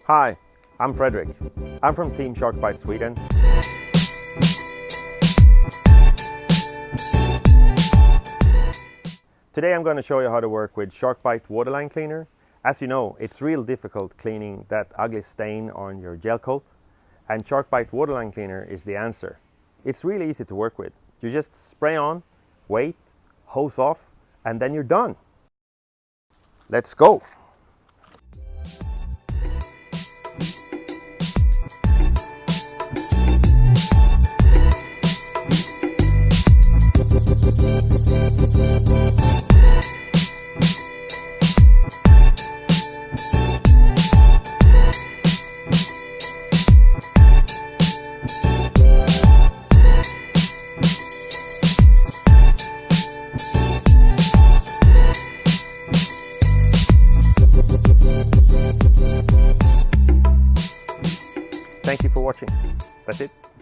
Hi, I'm Frederick. I'm from Team Sharkbite Sweden. Today I'm going to show you how to work with Sharkbite Waterline Cleaner. As you know, it's real difficult cleaning that ugly stain on your gel coat, and Sharkbite Waterline Cleaner is the answer. It's really easy to work with. You just spray on, wait, hose off, and then you're done. Let's go! Thank you for watching. That's it.